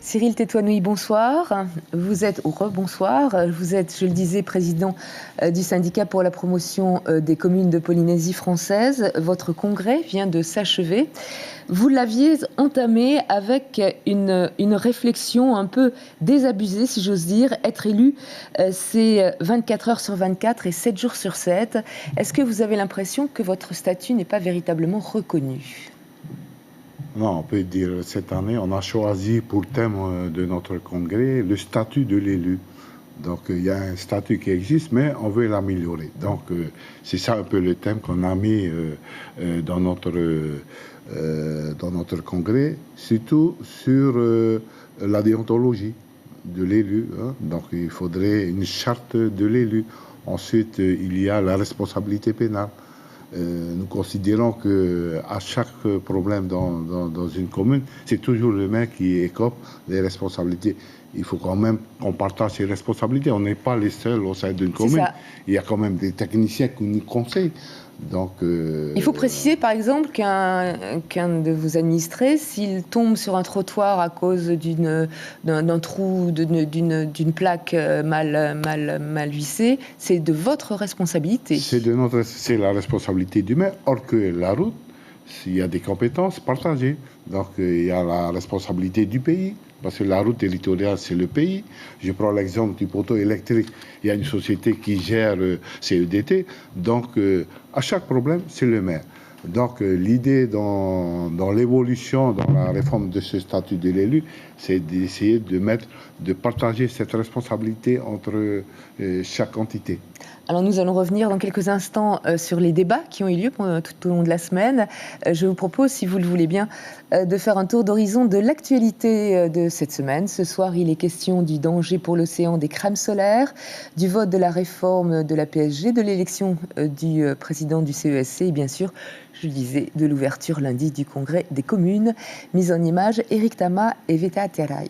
Cyril Tétouanoui, bonsoir. Vous êtes, rebonsoir, vous êtes, je le disais, président du syndicat pour la promotion des communes de Polynésie française. Votre congrès vient de s'achever. Vous l'aviez entamé avec une réflexion un peu désabusée, si j'ose dire. Être élu, c'est 24 heures sur 24 et 7 jours sur 7. Est-ce que vous avez l'impression que votre statut n'est pas véritablement reconnu ? Non, on peut dire cette année, on a choisi pour thème de notre congrès le statut de l'élu. Donc il y a un statut qui existe, mais on veut l'améliorer. Donc c'est ça un peu le thème qu'on a mis dans notre congrès, surtout sur la déontologie de l'élu. Hein. Donc il faudrait une charte de l'élu. Ensuite, il y a la responsabilité pénale. Nous considérons qu'à chaque problème dans une commune, c'est toujours le maire qui écope des responsabilités. Il faut quand même qu'on partage ces responsabilités. On n'est pas les seuls au sein d'une commune. Il y a quand même des techniciens qui nous conseillent. Donc, il faut préciser, par exemple, qu'un de vos administrés, s'il tombe sur un trottoir à cause d'un trou, d'une plaque mal vissée, c'est de votre responsabilité. C'est la responsabilité du maire. Or que la route, s'il y a des compétences partagées. Donc, il y a la responsabilité du pays. Parce que la route territoriale, c'est le pays. Je prends l'exemple du poteau électrique. Il y a une société qui gère CEDT. Donc, à chaque problème, c'est le maire. Donc, l'idée dans l'évolution, dans la réforme de ce statut de l'élu, c'est d'essayer de partager cette responsabilité entre chaque entité. Alors nous allons revenir dans quelques instants sur les débats qui ont eu lieu tout au long de la semaine. Je vous propose, si vous le voulez bien, de faire un tour d'horizon de l'actualité de cette semaine. Ce soir, il est question du danger pour l'océan des crèmes solaires, du vote de la réforme de la PSG, de l'élection du président du CESC et bien sûr, je le disais, de l'ouverture lundi du congrès des communes. Mise en image, Éric Tama et Veta Tiarai.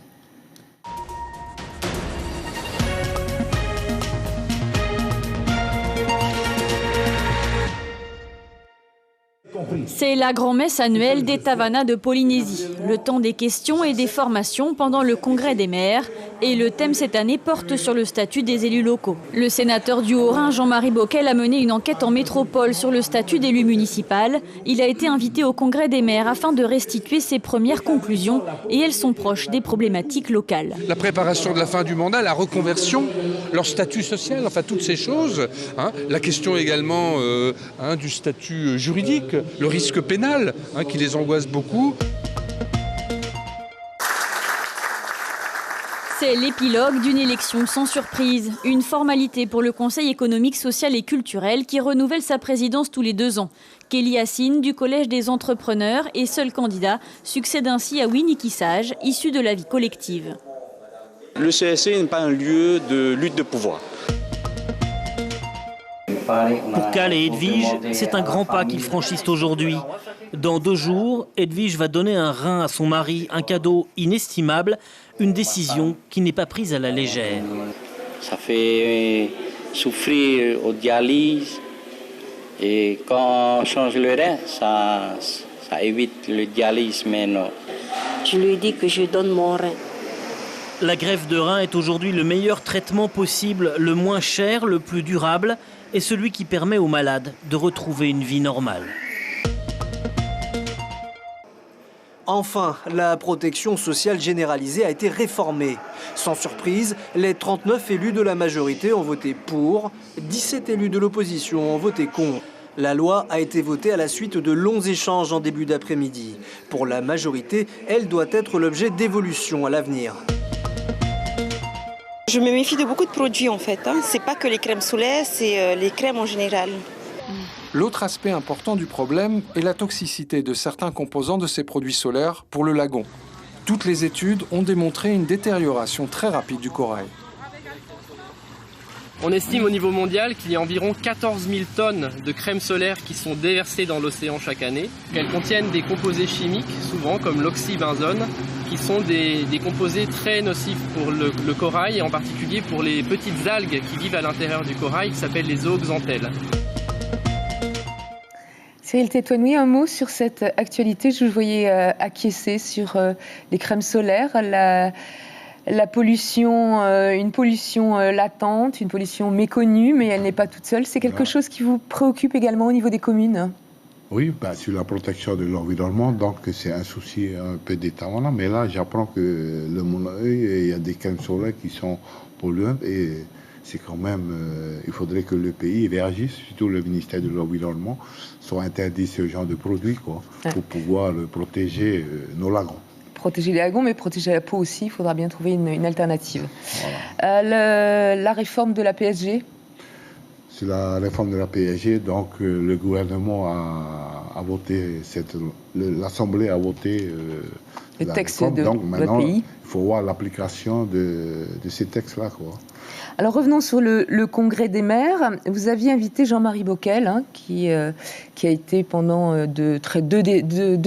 C'est la grand-messe annuelle des Tavana de Polynésie. Le temps des questions et des formations pendant le congrès des maires. Et le thème cette année porte sur le statut des élus locaux. Le sénateur du Haut-Rhin, Jean-Marie Bockel, a mené une enquête en métropole sur le statut d'élu municipal. Il a été invité au congrès des maires afin de restituer ses premières conclusions. Et elles sont proches des problématiques locales. La préparation de la fin du mandat, la reconversion, leur statut social, enfin toutes ces choses. La question également du statut juridique, le risque pénal qui les angoisse beaucoup. C'est l'épilogue d'une élection sans surprise. Une formalité pour le Conseil économique, social et culturel qui renouvelle sa présidence tous les 2 ans. Kelly Hassine, du Collège des entrepreneurs et seul candidat, succède ainsi à Winnie Kissage, issu de la vie collective. Le CSC n'est pas un lieu de lutte de pouvoir. Pour Cal et Edwige, c'est un grand pas qu'ils franchissent aujourd'hui. Dans 2 jours, Edwige va donner un rein à son mari, un cadeau inestimable, une décision qui n'est pas prise à la légère. Ça fait souffrir aux dialyses et quand on change le rein, ça évite le dialyse maintenant. Je lui dis que je donne mon rein. La greffe de rein est aujourd'hui le meilleur traitement possible, le moins cher, le plus durable et celui qui permet aux malades de retrouver une vie normale. Enfin, la protection sociale généralisée a été réformée. Sans surprise, les 39 élus de la majorité ont voté pour, 17 élus de l'opposition ont voté contre. La loi a été votée à la suite de longs échanges en début d'après-midi. Pour la majorité, elle doit être l'objet d'évolutions à l'avenir. Je me méfie de beaucoup de produits en fait. C'est pas que les crèmes solaires, c'est les crèmes en général. L'autre aspect important du problème est la toxicité de certains composants de ces produits solaires pour le lagon. Toutes les études ont démontré une détérioration très rapide du corail. On estime au niveau mondial qu'il y a environ 14 000 tonnes de crèmes solaires qui sont déversées dans l'océan chaque année. Elles contiennent des composés chimiques, souvent comme l'oxybenzone, qui sont des composés très nocifs pour le corail et en particulier pour les petites algues qui vivent à l'intérieur du corail qui s'appellent les zooxanthelles. Cyril Tétouanoui, un mot sur cette actualité. Je vous voyais acquiescer sur les crèmes solaires, la pollution, une pollution latente, une pollution méconnue, mais elle n'est pas toute seule. C'est quelque chose qui vous préoccupe également au niveau des communes? Oui, sur la protection de l'environnement, donc c'est un souci un peu d'État. Mais là, j'apprends que le Montreuil, il y a des crèmes solaires qui sont polluantes et c'est quand même, il faudrait que le pays réagisse, surtout le ministère de l'Environnement, soit interdit ce genre de produits pour pouvoir protéger nos lagons. Protéger les lagons, mais protéger la peau aussi, il faudra bien trouver une alternative. Voilà. La réforme de la PSG? C'est la réforme de la PSG, donc le gouvernement a voté, l'Assemblée a voté le texte réforme. Donc maintenant, pays. Il faut voir l'application de ces textes-là, Alors revenons sur le congrès des maires. Vous aviez invité Jean-Marie Bockel, qui a été pendant deux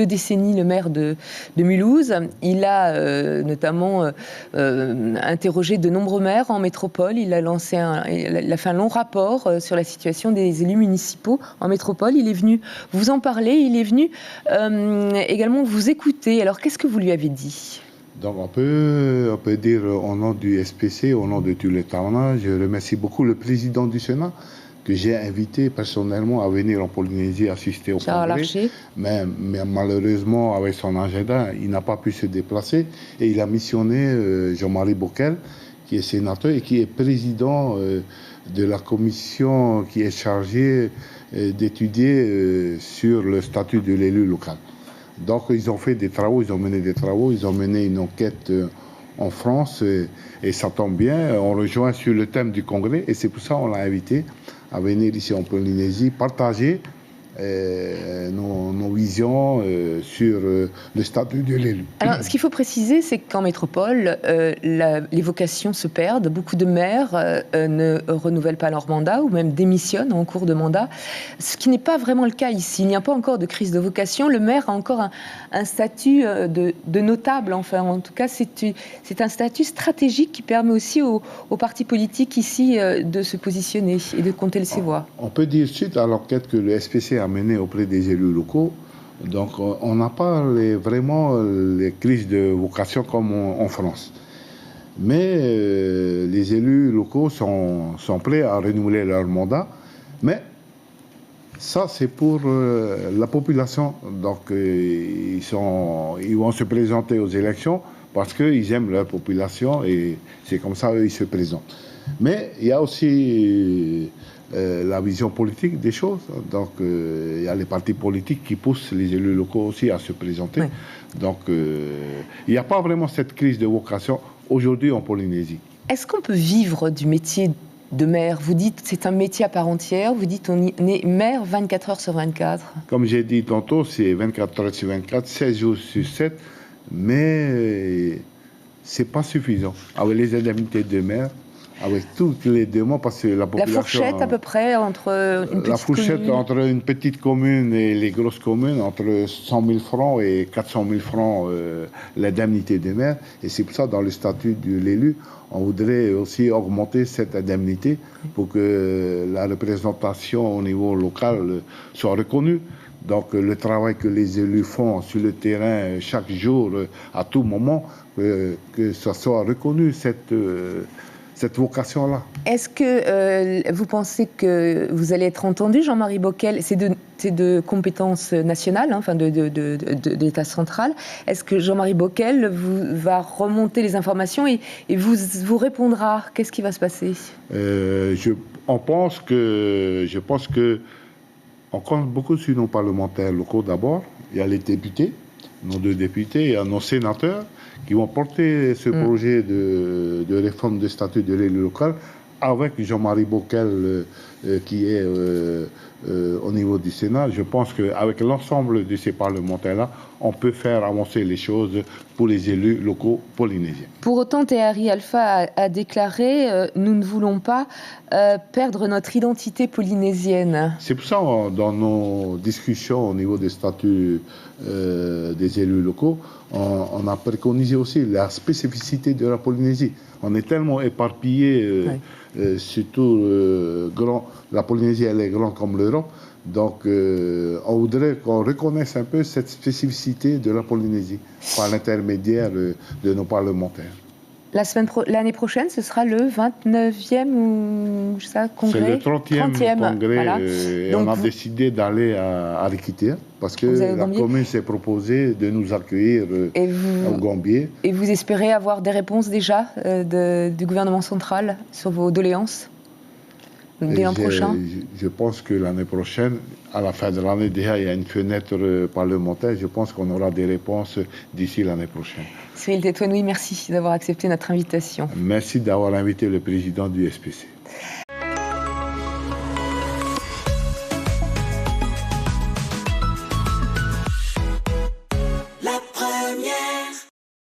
décennies le maire de Mulhouse. Il a notamment interrogé de nombreux maires en métropole. Il a fait un long rapport sur la situation des élus municipaux en métropole. Il est venu vous en parler, il est venu également vous écouter. Alors qu'est-ce que vous lui avez dit ? Donc on peut dire au nom du SPC, au nom de tous les Tavanais, je remercie beaucoup le président du Sénat que j'ai invité personnellement à venir en Polynésie assister au congrès. Mais malheureusement, avec son agenda, il n'a pas pu se déplacer et il a missionné Jean-Marie Bockel, qui est sénateur et qui est président de la commission qui est chargée d'étudier sur le statut de l'élu local. Donc ils ont fait des travaux, ils ont mené une enquête en France et ça tombe bien, on rejoint sur le thème du congrès et c'est pour ça qu'on l'a invité à venir ici en Polynésie partager nos visions sur le statut de l'élu. Alors, ce qu'il faut préciser, c'est qu'en métropole, les vocations se perdent. Beaucoup de maires ne renouvellent pas leur mandat ou même démissionnent en cours de mandat, ce qui n'est pas vraiment le cas ici. Il n'y a pas encore de crise de vocation. Le maire a encore un statut de notable. Enfin, en tout cas, c'est un statut stratégique qui permet aussi aux partis politiques ici de se positionner et de compter ses voix. On peut dire suite à l'enquête que le SPC a menée auprès des élus locaux, donc on n'a pas vraiment les crises de vocation comme en France. Mais les élus locaux sont prêts à renouveler leur mandat. Mais ça, c'est pour la population. Donc ils vont se présenter aux élections parce qu'ils aiment leur population et c'est comme ça qu'ils se présentent. Mais il y a aussi la vision politique des choses. Donc, il y a les partis politiques qui poussent les élus locaux aussi à se présenter. Oui. Donc, il n'y a pas vraiment cette crise de vocation aujourd'hui en Polynésie. Est-ce qu'on peut vivre du métier de maire? Vous dites que c'est un métier à part entière. Vous dites on est maire 24 heures sur 24. Comme j'ai dit tantôt, c'est 24 heures sur 24, 16 jours sur 7. Mais c'est pas suffisant. Avec les indemnités de maire, avec toutes les demandes, parce que la population... La fourchette à peu près entre une petite La fourchette commune. Entre une petite commune et les grosses communes, entre 100 000 francs et 400 000 francs l'indemnité des maires. Et c'est pour ça, dans le statut de l'élu, on voudrait aussi augmenter cette indemnité pour que la représentation au niveau local soit reconnue. Donc le travail que les élus font sur le terrain chaque jour, à tout moment, que ça soit reconnu, cette vocation-là. Est-ce que vous pensez que vous allez être entendu, Jean-Marie Bockel? C'est de compétences nationales, enfin de l'État central. Est-ce que Jean-Marie Bockel va remonter les informations et vous répondra? Qu'est-ce qui va se passer? Je pense que on compte beaucoup sur nos parlementaires locaux d'abord. Il y a les députés, nos 2 députés, il y a nos sénateurs qui vont porter ce projet de réforme du statut de l'élu local avec Jean-Marie Bockel qui est au niveau du Sénat. Je pense qu'avec l'ensemble de ces parlementaires-là, on peut faire avancer les choses pour les élus locaux polynésiens. Pour autant, Tehari Alpha a déclaré « Nous ne voulons pas perdre notre identité polynésienne ». C'est pour ça, dans nos discussions au niveau des statuts des élus locaux, on a préconisé aussi la spécificité de la Polynésie. On est tellement éparpillés, surtout la Polynésie, elle est grande comme l'Europe, Donc, on voudrait qu'on reconnaisse un peu cette spécificité de la Polynésie par l'intermédiaire de nos parlementaires. L'année prochaine, ce sera le 29e ou ça, congrès. C'est le 30e congrès voilà. Et donc on a décidé d'aller à Ariquitea parce que la commune s'est proposée de nous accueillir au Gambier. Et vous espérez avoir des réponses déjà du gouvernement central sur vos doléances dès l'an prochain? Je pense que l'année prochaine, à la fin de l'année déjà, il y a une fenêtre parlementaire. Je pense qu'on aura des réponses d'ici l'année prochaine. Cyril Tétouenoui, merci d'avoir accepté notre invitation. Merci d'avoir invité le président du SPC.